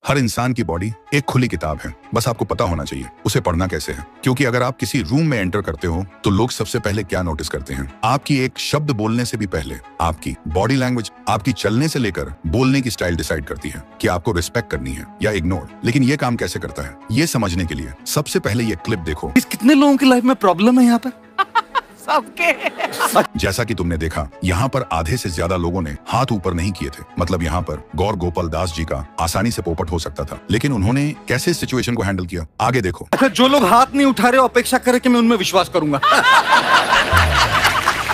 हर इंसान की बॉडी एक खुली किताब है, बस आपको पता होना चाहिए उसे पढ़ना कैसे है। क्योंकि अगर आप किसी रूम में एंटर करते हो तो लोग सबसे पहले क्या नोटिस करते हैं, आपकी एक शब्द बोलने से भी पहले आपकी बॉडी लैंग्वेज, आपकी चलने से लेकर बोलने की स्टाइल डिसाइड करती है कि आपको रिस्पेक्ट करनी है या इग्नोर। लेकिन ये काम कैसे करता है, ये समझने के लिए सबसे पहले ये क्लिप देखो। कितने लोगों की लाइफ में प्रॉब्लम है यहाँ पर सबके। जैसा कि तुमने देखा, यहाँ पर आधे से ज्यादा लोगों ने हाथ ऊपर नहीं किए थे। मतलब यहाँ पर गौर गोपाल दास जी का आसानी से पोपट हो सकता था, लेकिन उन्होंने कैसे इस सिचुएशन को हैंडल किया, आगे देखो। अच्छा, जो लोग हाथ नहीं उठा रहे अपेक्षा करें कि मैं उनमें विश्वास करूंगा।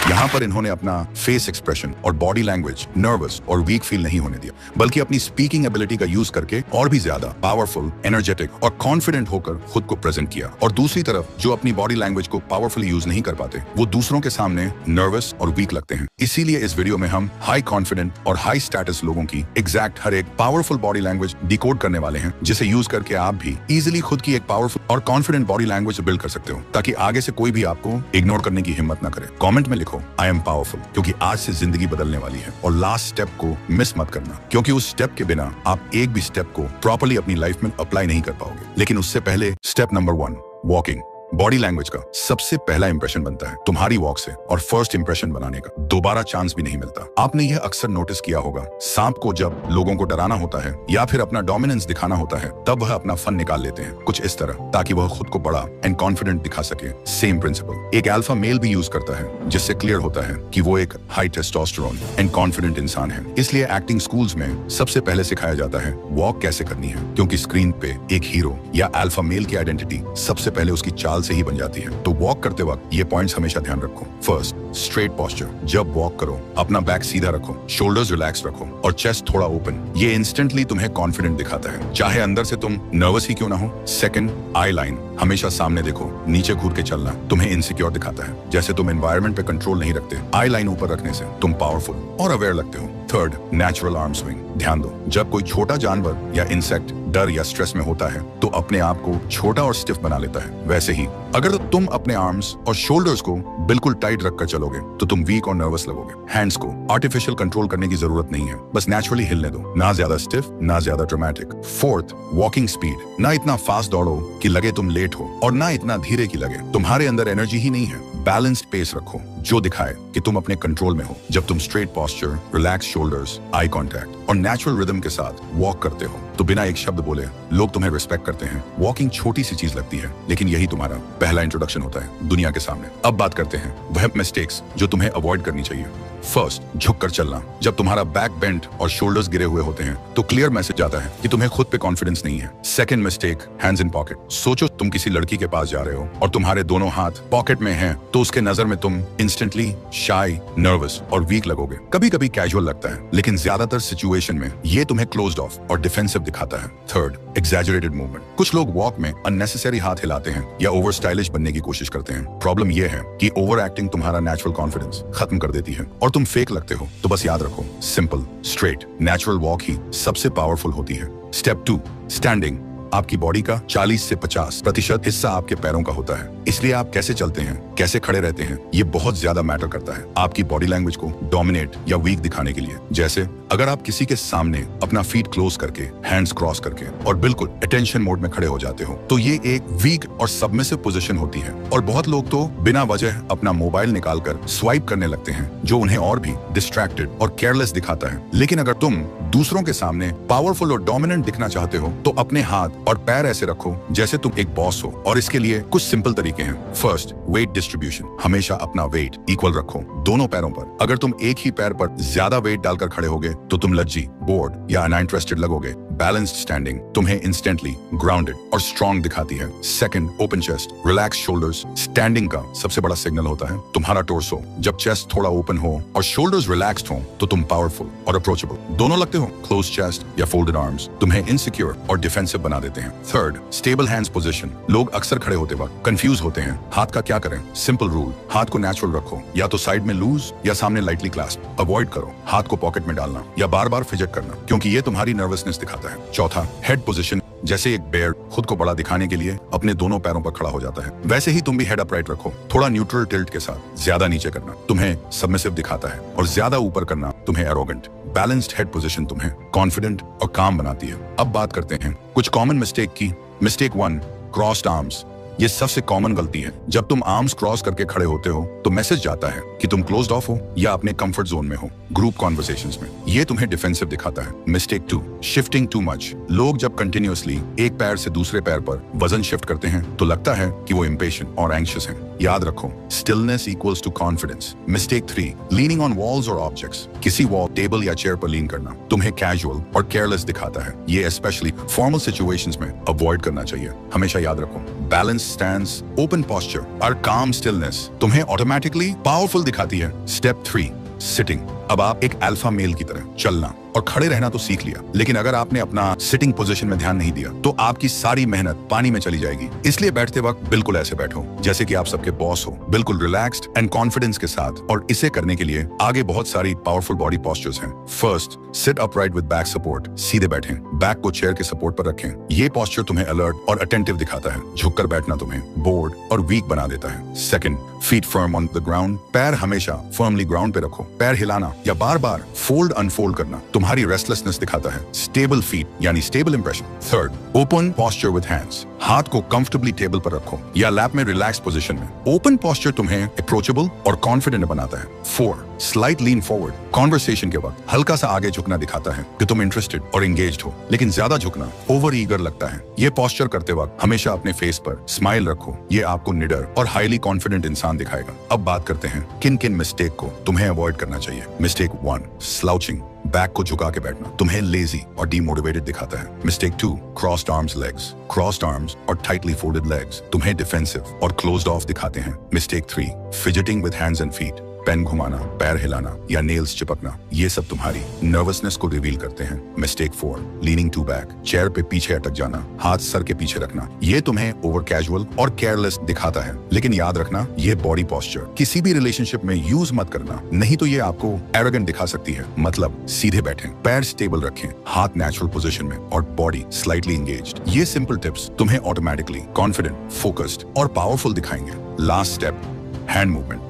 यहाँ पर इन्होंने अपना फेस एक्सप्रेशन और बॉडी लैंग्वेज नर्वस और वीक फील नहीं होने दिया, बल्कि अपनी स्पीकिंग एबिलिटी का यूज करके और भी ज्यादा पावरफुल, एनर्जेटिक और कॉन्फिडेंट होकर खुद को प्रेजेंट किया। और दूसरी तरफ जो अपनी बॉडी लैंग्वेज को पावरफुली यूज नहीं कर पाते, वो दूसरों के सामने नर्वस और वीक लगते हैं। इसीलिए इस वीडियो में हम हाई कॉन्फिडेंट और हाई स्टेटस लोगों की एग्जैक्ट हर एक पावरफुल बॉडी लैंग्वेज डिकोड करने वाले हैं, जिसे यूज करके आप भी इजिली खुद की एक पावरफुल और कॉन्फिडेंट बॉडी लैंग्वेज बिल्ड कर सकते हो, ताकि आगे से कोई भी आपको इग्नोर करने की हिम्मत न करे। कॉमेंट में लिखो आई एम पावरफुल, क्योंकि आज से जिंदगी बदलने वाली है। और लास्ट स्टेप को मिस मत करना, क्योंकि उस स्टेप के बिना आप एक भी स्टेप को प्रॉपर्ली अपनी लाइफ में अप्लाई नहीं कर पाओगे। लेकिन उससे पहले step number 1, walking. Body language का सबसे पहला इंप्रेशन बनता है तुम्हारी वॉक से, और फर्स्ट इंप्रेशन बनाने का दोबारा चांस भी नहीं मिलता। आपने यह अक्सर नोटिस किया होगा, सांप को जब लोगों को डराना होता है या फिर अपना डोमिनेंस दिखाना होता है, तब वह अपना फन निकाल लेते हैं कुछ इस तरह, ताकि वह खुद को बड़ा एंड कॉन्फिडेंट दिखा सके। सेम प्रिंसिपल एक अल्फा मेल भी यूज करता है, जिससे क्लियर होता है कि वो एक हाई टेस्टोस्टेरोन एंड कॉन्फिडेंट इंसान है। इसलिए एक्टिंग स्कूल्स में सबसे पहले सिखाया जाता है वॉक कैसे करनी है, क्योंकि स्क्रीन पे एक हीरो या अल्फा मेल की आइडेंटिटी सबसे पहले उसकी चाल से ही बन जाती है। तो वॉक करते वक्त ये पॉइंट्स हमेशा ध्यान रखो। First, straight posture. जब वॉक करो अपना बैक सीधा रखो, शोल्डर्स रिलैक्स रखो और चेस्ट थोड़ा ओपन। ये इंस्टेंटली तुम्हें कॉन्फिडेंट दिखाता है, चाहे अंदर से तुम नर्वस ही क्यों ना हो। सेकंड, आई लाइन। हमेशा सामने देखो, नीचे घूर के चलना तुम्हें इनसिक्योर दिखाता है, जैसे तुम एनवायरनमेंट पे कंट्रोल नहीं रखते। आई लाइन ऊपर रखने से तुम पावरफुल और अवेयर लगते हो। Third, natural arm swing. ध्यान दो, जब कोई छोटा जानवर या इंसेक्ट डर या स्ट्रेस में होता है तो अपने आप को छोटा और स्टिफ बना लेता है। वैसे ही अगर तुम अपने आर्म्स और शोल्डर्स को बिल्कुल टाइट रखकर चलोगे तो तुम वीक और नर्वस लगोगे। हैंड्स को आर्टिफिशियल कंट्रोल करने की जरूरत नहीं है, बस नेचुरली हिलने दो, ना ज्यादा स्टिफ ना ज्यादा ड्रामेटिक। Fourth, walking speed. ना इतना फास्ट दौड़ो कि लगे तुम लेट हो, और ना इतना धीरे कि लगे तुम्हारे अंदर एनर्जी ही नहीं है। बैलेंस्ड पेस रखो जो दिखाए कि तुम अपने कंट्रोल में हो। जब तुम straight posture, relax shoulders, eye contact और नेचुरल रिदम के साथ वॉक करते हो तो बिना एक शब्द बोले लोग तुम्हें रिस्पेक्ट करते हैं। वॉकिंग छोटी सी चीज लगती है, लेकिन यही तुम्हारा पहला इंट्रोडक्शन होता है दुनिया के सामने। अब बात करते हैं वह मिस्टेक्स जो तुम्हें अवॉइड करनी चाहिए। फर्स्ट, झुककर चलना। जब तुम्हारा बैक बेंट और शोल्डर्स गिरे हुए होते हैं तो क्लियर मैसेज आता है कि तुम्हें खुद पे कॉन्फिडेंस नहीं है। Second mistake, hands in pocket. सोचो तुम किसी लड़की के पास जा रहे हो और तुम्हारे दोनों हाथ पॉकेट में हैं, तो उसके नजर में तुम इंस्टेंटली शाय, नर्वस और वीक लगोगे। कभी कभी कैजुअल लगता है, लेकिन ज्यादातर सिचुएशन में ये तुम्हें क्लोज्ड ऑफ और डिफेंसिव दिखाता है। Third, exaggerated movement. कुछ लोग वॉक में अननेसेसरी हाथ हिलाते हैं या ओवर स्टाइलिश बनने की कोशिश करते हैं। प्रॉब्लम यह है कि ओवर एक्टिंग तुम्हारा नेचुरल कॉन्फिडेंस खत्म कर देती है और तुम फेक लगते हो। तो बस याद रखो, सिंपल, स्ट्रेट, नेचुरल वॉक ही सबसे पावरफुल होती है। Step 2, standing. आपकी बॉडी का 40 से 50% हिस्सा आपके पैरों का होता है, इसलिए आप कैसे चलते हैं, कैसे खड़े रहते हैं, ये बहुत ज्यादा मैटर करता है आपकी बॉडी लैंग्वेज को डोमिनेट या वीक दिखाने के लिए। जैसे अगर आप किसी के सामने अपना फीट क्लोज करके, हैंड्स क्रॉस करके और बिल्कुल अटेंशन मोड में खड़े हो जाते हो, तो ये एक वीक और सबमिसिव पोजीशन होती है। और बहुत लोग तो बिना वजह अपना मोबाइल निकालकर स्वाइप करने लगते हैं, जो उन्हें और भी डिस्ट्रैक्टेड और केयरलेस दिखाता है। लेकिन अगर तुम दूसरों के सामने पावरफुल और डोमिनेंट दिखना चाहते हो तो अपने हाथ और पैर ऐसे रखो जैसे तुम एक बॉस हो, और इसके लिए कुछ सिंपल तरीके हैं। First, wait distribution. हमेशा अपना वेट इक्वल रखो दोनों पैरों पर। अगर तुम एक ही पैर पर ज्यादा वेट डालकर खड़े होगे तो तुम लज्जी, बोर्ड या अनइंटरेस्टेड लगोगे। बैलेंस्ड स्टैंडिंग तुम्हें इंस्टेंटली ग्राउंडेड और स्ट्रॉन्ग दिखाती है। Second, open chest, relax shoulders. Standing का सबसे बड़ा सिग्नल होता है तुम्हारा टोर्सो। जब चेस्ट थोड़ा ओपन हो और शोल्डर्स रिलैक्स्ड हो तो तुम पावरफुल और अप्रोचेबल दोनों लगते हो। क्लोज चेस्ट या फोल्डेड आर्म्स तुम्हें इनसिक्योर और डिफेंसिव बना देते हैं। Third, stable hands position. लोग अक्सर खड़े होते वक्त कंफ्यूज होते हैं, हाथ का क्या करें। सिंपल रूल, हाथ को नेचुरल रखो, या तो साइड में लूज या सामने लाइटली क्लास्प। अवॉइड करो हाथ को पॉकेट में डालना या बार बार फिजट करना, क्योंकि ये तुम्हारी नर्वसनेस दिखाता है। चौथा, हेड पोजीशन। जैसे एक बेयर खुद को बड़ा दिखाने के लिए अपने दोनों पैरों पर खड़ा हो जाता है, वैसे ही तुम भी हेड अपराइट रखो, थोड़ा न्यूट्रल टिल्ट के साथ। ज्यादा नीचे करना तुम्हें सबमिसिव दिखाता है और ज्यादा ऊपर करना तुम्हें एरोगेंट। बैलेंस्ड हेड पोजीशन तुम्हें कॉन्फिडेंट और काम बनाती है। अब बात करते हैं कुछ कॉमन मिस्टेक की। Mistake 1, crossed arms. ये सबसे कॉमन गलती है। जब तुम आर्म्स क्रॉस करके खड़े होते हो तो मैसेज जाता है कि तुम क्लोज्ड ऑफ हो या अपने कंफर्ट जोन में हो ग्रुप कॉन्वर्सेशंस में। ये तुम्हें डिफेंसिव दिखाता है। Mistake 2, shifting too much. लोग जब कंटिन्यूअसली एक पैर से दूसरे पैर पर वजन शिफ्ट करते हैं तो लगता है कि वो इम्पेशेंट और एंग्शियस हैं। याद रखो, stillness equals to confidence. Mistake 3, leaning on walls और ऑब्जेक्ट्स। किसी वॉल, टेबल या चेयर पर लीन करना तुम्हें कैजुअल और केयरलेस दिखाता है। ये स्पेशली फॉर्मल सिचुएशंस में अवॉइड करना चाहिए। हमेशा याद रखो, बैलेंस स्टैंड्स, ओपन पोस्चर और काम स्टिलनेस तुम्हें ऑटोमेटिकली पावरफुल दिखाती है। Step 3, sitting. अब आप एक अल्फा मेल की तरह चलना और खड़े रहना तो सीख लिया, लेकिन अगर आपने अपना सिटिंग पोजीशन में ध्यान नहीं दिया तो आपकी सारी मेहनत पानी में चली जाएगी। इसलिए बैठते वक्त बिल्कुल ऐसे बैठो जैसे कि आप सबके बॉस हो, बिल्कुल रिलैक्स्ड एंड कॉन्फिडेंस के साथ। और इसे करने के लिए आगे बहुत सारी पावरफुल बॉडी पोस्चर्स हैं। First, sit upright with back support. सीधे बैठें, बैक को चेयर के सपोर्ट पर रखें। ये पोस्चर तुम्हें अलर्ट और अटेंटिव दिखाता है। झुककर बैठना तुम्हें बोर्ड और वीक बना देता है। Second, feet firm on the ground. पैर हमेशा फर्मली ग्राउंड पे रखो। पैर हिलाना या बार बार फोल्ड अनफोल्ड करना तुम्हारी रेस्टलेसनेस दिखाता है। स्टेबल फीट यानी stable impression. Third, open posture with hands. हाथ को कंफर्टेबली टेबल पर रखो या लैप में रिलैक्स पोजीशन में। ओपन पोस्चर तुम्हें अप्रोचेबल और कॉन्फिडेंट बनाता है। 4, स्लाइट लीन फॉरवर्ड। कॉन्वर्सेशन के वक्त हल्का सा आगे झुकना दिखाता है कि तुम इंटरेस्टेड और एंगेज्ड हो, लेकिन ज्यादा झुकना ओवर ईगर लगता है। ये पोस्चर करते वक्त हमेशा अपने फेस पर स्माइल रखो। ये आपको निडर और हाईली कॉन्फिडेंट इंसान दिखाएगा। अब बात करते हैं किन किन मिस्टेक को तुम्हें अवॉइड करना चाहिए। Mistake 1, slouching. बैक को झुका के बैठना तुम्हें लेजी और डीमोटिवेटेड दिखाता है। Mistake 2, crossed arms legs. Crossed arms और टाइटली फोल्डेड लेग्स तुम्हें डिफेंसिव और क्लोज्ड ऑफ दिखाते हैं। Mistake 3, fidgeting with hands and feet. Pen घुमाना, पैर हिलाना या नेल्स चिपकना, ये सब तुम्हारी नर्वसनेस को रिवील करते हैं। Mistake 4, leaning to back. Chair पे पीछे अटक जाना, हाथ सर के पीछे रखना, ये तुम्हें ओवर कैजुअल और केयरलेस दिखाता है। लेकिन याद रखना, ये बॉडी पोस्चर किसी भी रिलेशनशिप में यूज मत करना, नहीं तो ये आपको एरोगेंट दिखा सकती है। मतलब सीधे बैठें, पैर स्टेबल रखें, हाथ नेचुरल पोजीशन में और बॉडी स्लाइटली एंगेज्ड। ये सिंपल टिप्स तुम्हें ऑटोमेटिकली कॉन्फिडेंट, फोकस्ड और पावरफुल दिखाएंगे। Last step, hand movement.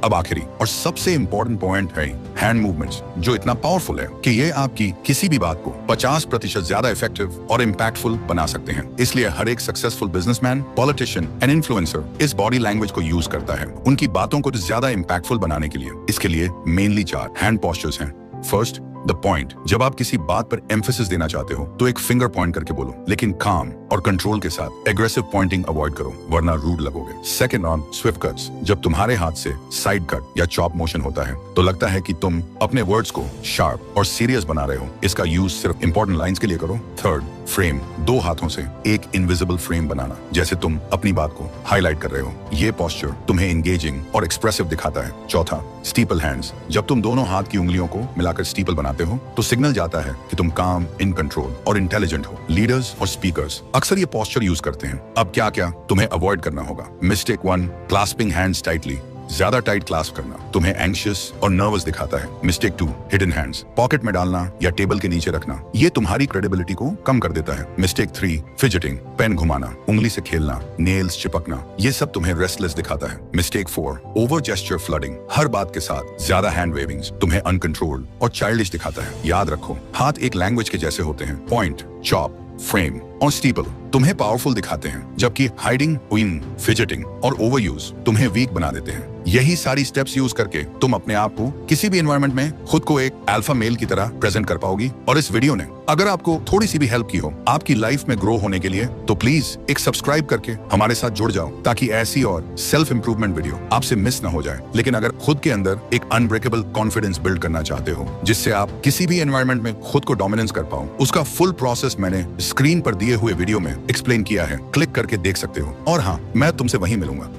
अब आखिरी और सबसे इंपॉर्टेंट पॉइंट है हैंड मूवमेंट्स, जो इतना पावरफुल है कि ये आपकी किसी भी बात को 50% ज्यादा इफेक्टिव और इम्पैक्टफुल बना सकते हैं। इसलिए हर एक successful businessman, politician and influencer इस बॉडी लैंग्वेज को यूज करता है उनकी बातों को ज्यादा इम्पैक्टफुल बनाने के लिए। इसके लिए मेनली 4 हैंड पोस्चर्स हैं। First, the point. जब आप किसी बात पर एम्फेसिस देना चाहते हो तो एक फिंगर पॉइंट करके बोलो, लेकिन काम और कंट्रोल के साथ। एग्रेसिव पॉइंटिंग अवॉइड करो वरना रूड लगोगे। Second, on Swift cuts. जब तुम्हारे हाथ से साइड कट या चॉप मोशन होता है तो लगता है कि तुम अपने वर्ड्स को शार्प और सीरियस बना रहे हो। इसका यूज सिर्फ इंपॉर्टेंट लाइंस के लिए करो। Third, frame. 2 हाथों से एक इनविजिबल फ्रेम बनाना, जैसे तुम अपनी बात को हाईलाइट कर रहे हो। ये पोस्चर तुम्हें एंगेजिंग और एक्सप्रेसिव दिखाता है। चौथा, स्टीपल हैंड्स। जब तुम दोनों हाथ की उंगलियों को मिलाकर स्टीपल बनाते हो तो सिग्नल जाता है कि तुम काम, इन कंट्रोल और इंटेलिजेंट हो। लीडर्स और स्पीकर्स अक्सर ये पोस्चर यूज करते हैं। अब क्या क्या तुम्हें अवॉइड करना होगा। Mistake 1, clasping hands tightly. ज्यादा टाइट क्लास्प करना तुम्हें एंग्शियस और नर्वस दिखाता है। Mistake 2, hidden hands. पॉकेट में डालना या टेबल के नीचे रखना, ये तुम्हारी क्रेडिबिलिटी को कम कर देता है। Mistake 3, fidgeting. पेन घुमाना, उंगली से खेलना, नेल्स चिपकना, ये सब तुम्हें रेस्टलेस दिखाता है। Mistake 4, over gesture flooding. हर बात के साथ ज्यादा हैंड वेविंग्स तुम्हें अनकंट्रोल्ड और चाइल्डिश दिखाता है। याद रखो, हाथ एक लैंग्वेज के जैसे होते हैं। पॉइंट, चॉप, फ्रेम और स्टीपल तुम्हें पावरफुल दिखाते हैं, जबकि हाइडिंग, विन, फिजिटिंग और ओवरयूज तुम्हें वीक बना देते हैं। यही सारी स्टेप्स यूज करके तुम अपने आप को किसी भी एनवायरनमेंट में खुद को एक अल्फा मेल की तरह प्रेजेंट कर पाओगी। और इस वीडियो ने अगर आपको थोड़ी सी भी हेल्प की हो आपकी लाइफ में ग्रो होने के लिए, तो प्लीज एक सब्सक्राइब करके हमारे साथ जुड़ जाओ, ताकि ऐसी और सेल्फ इंप्रूवमेंट वीडियो आपसे मिस ना हो जाए। लेकिन अगर खुद के अंदर एक अनब्रेकेबल कॉन्फिडेंस बिल्ड करना चाहते हो, जिससे आप किसी भी एनवायरनमेंट में खुद को डोमिनेंस कर पाओ, उसका फुल प्रोसेस मैंने स्क्रीन पर दिए हुए वीडियो में एक्सप्लेन किया है। क्लिक करके देख सकते हो। और हाँ, मैं तुमसे वहीं मिलूंगा।